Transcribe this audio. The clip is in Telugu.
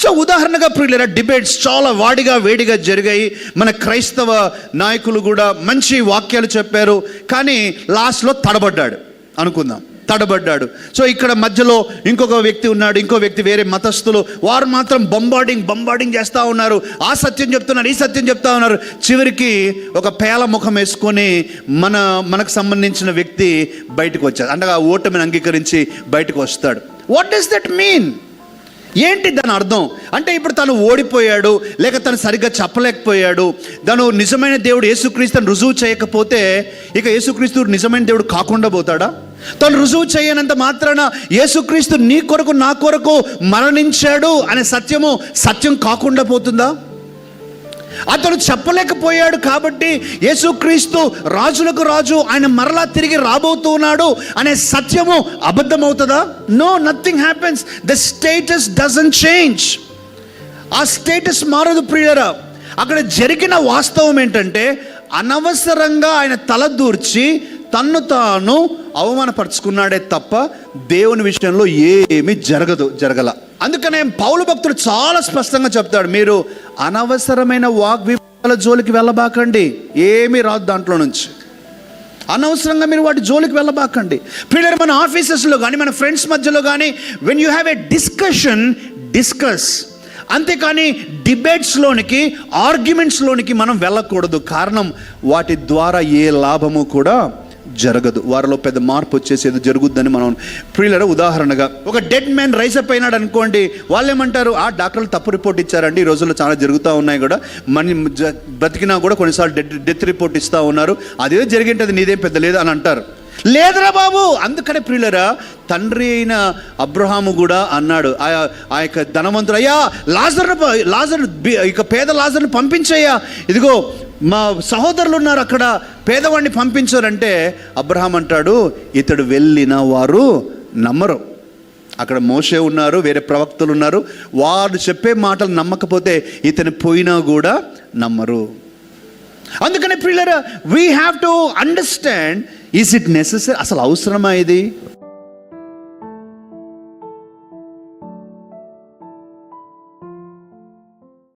సో ఉదాహరణగా ప్రియులారా, డిబేట్స్ చాలా వేడిగా జరిగాయి. మన క్రైస్తవ నాయకులు కూడా మంచి వాక్యాలు చెప్పారు, కానీ లాస్ట్లో తడబడ్డాడు అనుకుందాం. సో ఇక్కడ మధ్యలో ఇంకొక వ్యక్తి ఉన్నాడు, ఇంకో వ్యక్తి వేరే మతస్థులు, వారు మాత్రం బంబార్డింగ్ చేస్తూ ఉన్నారు. ఆ సత్యం చెప్తున్నారు, ఈ సత్యం చెప్తా ఉన్నారు. చివరికి ఒక పేల ముఖం వేసుకొని మనకు సంబంధించిన వ్యక్తి బయటకు వచ్చాడు. అంటే ఆ ఓటమిని అంగీకరించి బయటకు వస్తాడు. What does that mean? ఏంటి దాని అర్థం? అంటే ఇప్పుడు తను ఓడిపోయాడు, లేక తను సరిగ్గా చెప్పలేకపోయాడు, తను నిజమైన దేవుడు యేసుక్రీస్తుని రుజువు చేయకపోతే ఇక యేసుక్రీస్తు నిజమైన దేవుడు కాకుండా పోతాడా? తను రుజువు చేయనంత మాత్రాన యేసుక్రీస్తు నీ కొరకు నా కొరకు మరణించాడు అనే సత్యం కాకుండా పోతుందా? అతను చెప్పలేకపోయాడు కాబట్టి యేసుక్రీస్తు రాజులకు రాజు, ఆయన మరలా తిరిగి రాబోతున్నాడు అనే సత్యము అబద్ధమవుతుందా? No, nothing happens. The status doesn't change. ఆ స్టేటస్ మారదు ప్రియులారా. అక్కడ జరిగిన వాస్తవం ఏంటంటే, అనవసరంగా ఆయన తల దూర్చి తన్ను తాను అవమానపరుచుకున్నాడే తప్ప దేవుని విషయంలో ఏమీ జరగల. అందుకనే పౌలు భక్తుడు చాలా స్పష్టంగా చెప్తాడు, మీరు అనవసరమైన వాగ్వివాదాల జోలికి వెళ్ళబాకండి, ఏమీ రాదు దాంట్లో నుంచి. అనవసరంగా మీరు వాటి జోలికి వెళ్ళబాకండి. ప్రియులారా, మన ఆఫీసెస్లో కానీ మన ఫ్రెండ్స్ మధ్యలో కానీ when you have a discuss, అంతేకాని డిబేట్స్లోనికి, ఆర్గ్యుమెంట్స్లోనికి మనం వెళ్ళకూడదు. కారణం, వాటి ద్వారా ఏ లాభము కూడా జరగదు. వారిలో పెద్ద మార్పు వచ్చేసేది జరుగుద్దని మనం ప్రియులారా, ఉదాహరణగా ఒక డెడ్ మ్యాన్ రైజ్ అప్ అయినాడు అనుకోండి, వాళ్ళు ఏమంటారు, ఆ డాక్టర్లు తప్పు రిపోర్ట్ ఇచ్చారండి. ఈ రోజుల్లో చాలా జరుగుతూ ఉన్నాయి కూడా, మన బ్రతికినా కూడా కొన్నిసార్లు డెత్ రిపోర్ట్ ఇస్తూ ఉన్నారు. అదే జరిగింది, నీదేం పెద్ద లేదు అని అంటారు. లేదురా బాబు. అందుకనే ప్రియులారా, తండ్రి అయిన అబ్రహాము కూడా అన్నాడు, ఆ యొక్క ధనవంతుడు, అయ్యా లాజరు ఇక పేద లాజర్ను పంపించయ్యా, ఇదిగో మా సహోదరులు ఉన్నారు అక్కడ, పేదవాడిని పంపించారంటే అబ్రహాం అంటాడు, ఇతడు వెళ్ళిన వారు నమ్మరు. అక్కడ మోషే ఉన్నారు, వేరే ప్రవక్తలు ఉన్నారు, వారు చెప్పే మాటలు నమ్మకపోతే ఇతను పోయినా కూడా నమ్మరు. అందుకనే ప్రియులారా, we have to understand, is it necessary? అసలు అవసరమా ఇది?